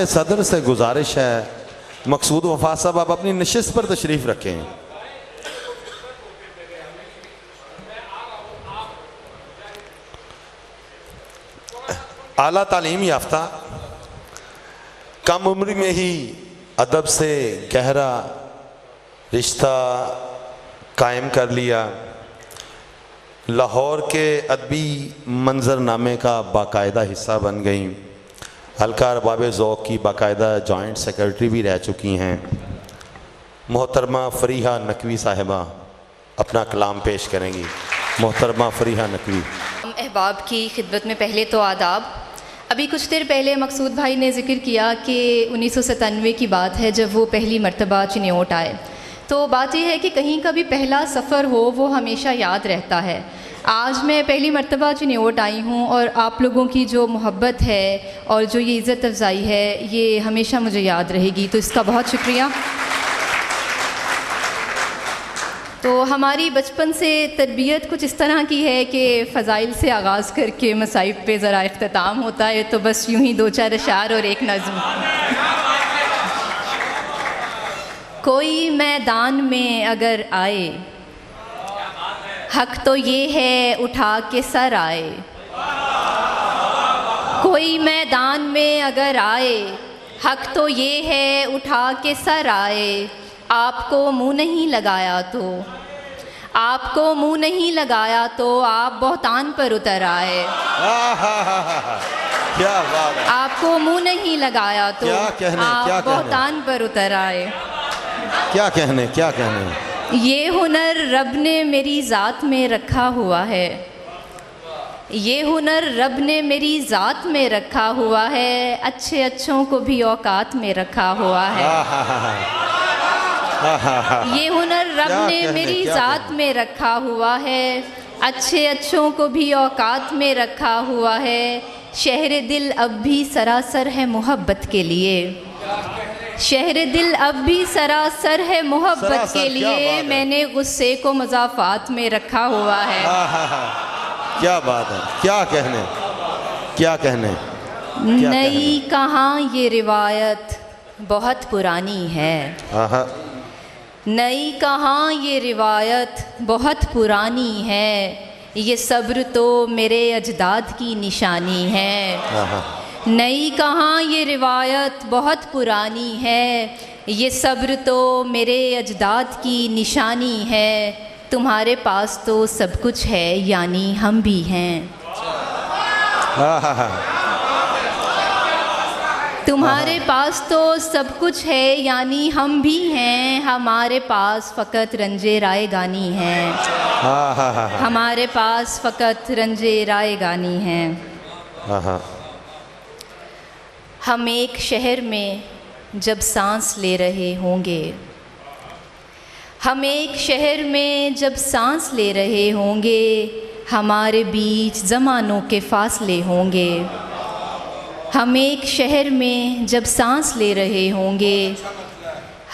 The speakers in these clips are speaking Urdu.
صدر سے گزارش ہے مقصود وفا صاحب آپ اپنی نشست پر تشریف رکھیں۔ اعلیٰ تعلیم یافتہ، کم عمر میں ہی ادب سے گہرا رشتہ قائم کر لیا، لاہور کے ادبی منظرنامے کا باقاعدہ حصہ بن گئیں، حلقہ ارباب ذوق کی باقاعدہ جوائنٹ سیکرٹری بھی رہ چکی ہیں۔ محترمہ فریحہ نقوی صاحبہ اپنا کلام پیش کریں گی۔ محترمہ فریحہ نقوی۔ احباب کی خدمت میں پہلے تو آداب۔ ابھی کچھ دیر پہلے مقصود بھائی نے ذکر کیا کہ 1997 کی بات ہے جب وہ پہلی مرتبہ چنیوٹ آئے، تو بات یہ ہے کہ کہیں کا بھی پہلا سفر ہو وہ ہمیشہ یاد رہتا ہے۔ آج میں پہلی مرتبہ چنیوٹ آئی ہوں اور آپ لوگوں کی جو محبت ہے اور جو یہ عزت افزائی ہے یہ ہمیشہ مجھے یاد رہے گی، تو اس کا بہت شکریہ۔ تو ہماری بچپن سے تربیت کچھ اس طرح کی ہے کہ فضائل سے آغاز کر کے مصائب پہ ذرا اختتام ہوتا ہے، تو بس یوں ہی دو چار اشعار اور ایک نظم۔ کوئی میدان میں اگر آئے، حق تو یہ ہے اٹھا کے سر آئے۔ کوئی میدان میں اگر آئے، حق تو یہ ہے اٹھا کے سر آئے۔ آپ کو منہ نہیں لگایا تو، آپ کو منہ نہیں لگایا تو آپ بہتان پر اتر آئے۔ کیا بات ہے! آپ کو منہ نہیں لگایا تو آپ بہتان پر اتر آئے۔ کیا کہنے، کیا کہنے! یہ ہنر رب نے میری ذات میں رکھا ہوا ہے، یہ ہنر رب نے میری ذات میں رکھا ہوا ہے، اچھے اچھوں کو بھی اوقات میں رکھا ہوا ہے۔ یہ ہنر رب نے میری ذات میں رکھا ہوا ہے، اچھے اچھوں کو بھی اوقات میں رکھا ہوا ہے۔ شہر دل اب بھی سراسر ہے محبت کے لیے، شہر دل اب بھی سراسر ہے محبت کے لیے، میں نے غصے کو مضافات میں رکھا ہوا ہے۔ کیا بات ہے! کیا کہنے، کیا کہنے! نئی کہاں یہ روایت بہت پرانی ہے، نئی کہاں یہ روایت بہت پرانی ہے، یہ صبر تو میرے اجداد کی نشانی ہے۔ نئی کہاں یہ روایت بہت پرانی ہے، یہ صبر تو میرے اجداد کی نشانی ہے، تمہارے پاس تو سب کچھ ہے یعنی ہم بھی ہیں۔ تمہارے پاس تو سب کچھ ہے یعنی ہم بھی ہیں، ہمارے پاس فقط رنج رائے گانی ہے، ہمارے پاس فقط رنج رائے گانی ہے۔ ہم ایک شہر میں جب سانس لے رہے ہوں گے، ہم ایک شہر میں جب سانس لے رہے ہوں گے، ہمارے بیچ زمانوں کے فاصلے ہوں گے۔ ہم ایک شہر میں جب سانس لے رہے ہوں گے،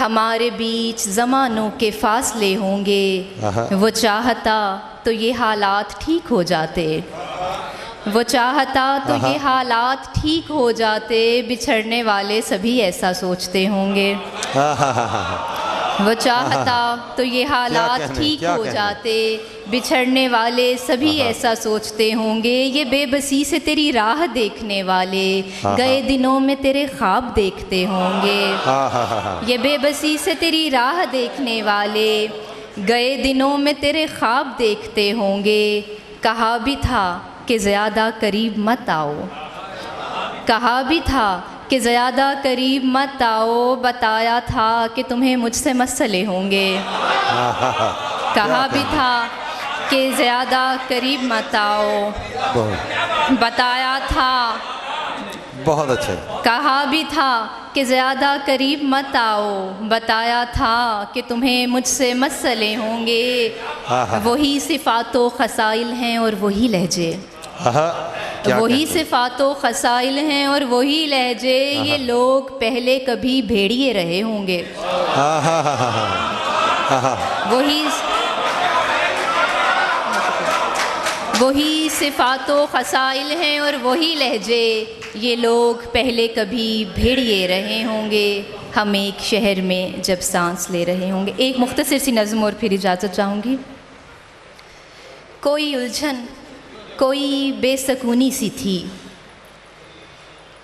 ہمارے بیچ زمانوں کے فاصلے ہوں گے، وہ چاہتا تو یہ حالات ٹھیک ہو جاتے، وہ چاہتا تو یہ حالات ٹھیک ہو جاتے، بچھڑنے والے سبھی ایسا سوچتے ہوں گے۔ وہ چاہتا تو یہ حالات ٹھیک ہو جاتے، بچھڑنے والے سبھی ایسا سوچتے ہوں گے، یہ بے بسی سے تیری راہ دیکھنے والے گئے دنوں میں تیرے خواب دیکھتے ہوں گے۔ یہ بے بسی سے تیری راہ دیکھنے والے گئے دنوں میں تیرے خواب دیکھتے ہوں گے۔ کہا بھی تھا کہ زیادہ قریب مت آؤ، کہا بھی تھا کہ زیادہ قریب مت آؤ، بتایا تھا کہ تمہیں مجھ سے مسئلے ہوں گے۔ کہا بھی تھا کہ زیادہ قریب مت آؤ، بتایا تھا، بہت اچھے، کہا بھی تھا کہ زیادہ قریب مت آؤ، بتایا تھا کہ تمہیں مجھ سے مسئلے ہوں گے۔ وہی صفات و خصائل ہیں اور وہی لہجے، وہی صفات و خصائل ہیں اور وہی لہجے، یہ لوگ پہلے کبھی بھیڑیے رہے ہوں گے۔ وہی صفات و خصائل ہیں اور وہی لہجے، یہ لوگ پہلے کبھی بھیڑیے رہے ہوں گے، ہم ایک شہر میں جب سانس لے رہے ہوں گے۔ ایک مختصر سی نظم اور پھر اجازت چاہوں گی۔ کوئی الجھن، کوئی بے سکونی سی تھی،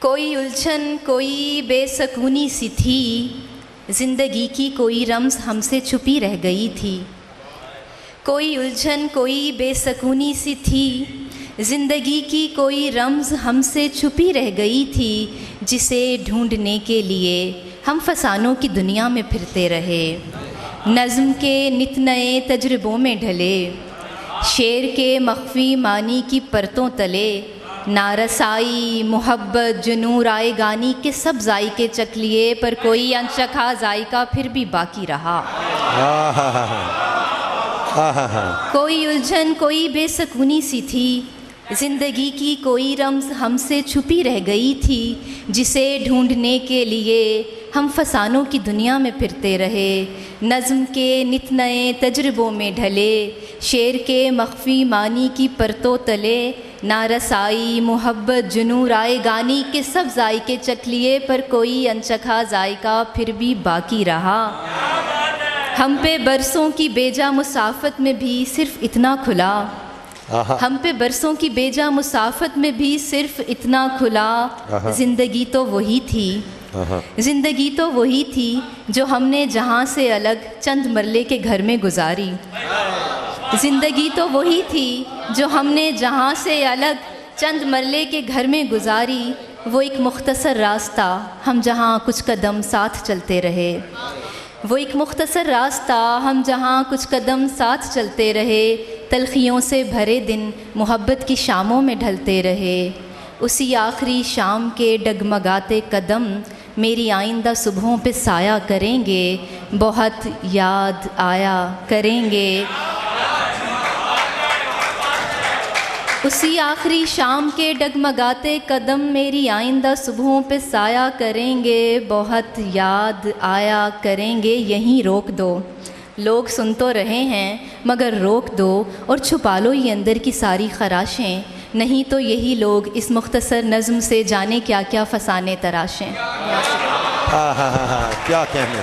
کوئی الجھن، کوئی بے سکونی سی تھی، زندگی کی کوئی رمز ہم سے چھپی رہ گئی تھی۔ کوئی الجھن، کوئی بے سکونی سی تھی، زندگی کی کوئی رمز ہم سے چھپی رہ گئی تھی، جسے ڈھونڈنے کے لیے ہم فسانوں کی دنیا میں پھرتے رہے، نظم کے نت نئے تجربوں میں ڈھلے، شعر کے مخفی معنی کی پرتوں تلے، نارسائی محبت جنوں رائے گانی کے سب ذائقے چکھ لیے، پر کوئی انچکھا ذائقہ پھر بھی باقی رہا۔ کوئی الجھن، کوئی بے سکونی سی تھی، زندگی کی کوئی رمز ہم سے چھپی رہ گئی تھی، جسے ڈھونڈنے کے لیے ہم فسانوں کی دنیا میں پھرتے رہے، نظم کے نت نئے تجربوں میں ڈھلے، شعر کے مخفی معنی کی پرتوں تلے، نارسائی محبت جنوں رائے گانی کے سب ذائقے چکھ لیے، پر کوئی انچکھا ذائقہ پھر بھی باقی رہا۔ ہم پہ برسوں کی بیجا مسافت میں بھی صرف اتنا کھلا، ہم پہ برسوں کی بیجا مسافت میں بھی صرف اتنا کھلا، زندگی تو وہی تھی، زندگی تو وہی تھی جو ہم نے جہاں سے الگ چند مرلے کے گھر میں گزاری، زندگی تو وہی تھی جو ہم نے جہاں سے الگ چند مرلے کے گھر میں گزاری، وہ ایک مختصر راستہ ہم جہاں کچھ قدم ساتھ چلتے رہے، وہ ایک مختصر راستہ ہم جہاں کچھ قدم ساتھ چلتے رہے، تلخیوں سے بھرے دن محبت کی شاموں میں ڈھلتے رہے، اسی آخری شام کے ڈگمگاتے قدم میری آئندہ صبحوں پہ سایہ کریں گے، بہت یاد آیا کریں گے، اسی آخری شام کے ڈگمگاتے قدم میری آئندہ صبحوں پہ سایہ کریں گے، بہت یاد آیا کریں گے۔ یہیں روک دو، لوگ سن تو رہے ہیں مگر روک دو، اور چھپا لو یہ اندر کی ساری خراشیں، نہیں تو یہی لوگ اس مختصر نظم سے جانے کیا کیا فسانے تراشیں۔ کیا کہنے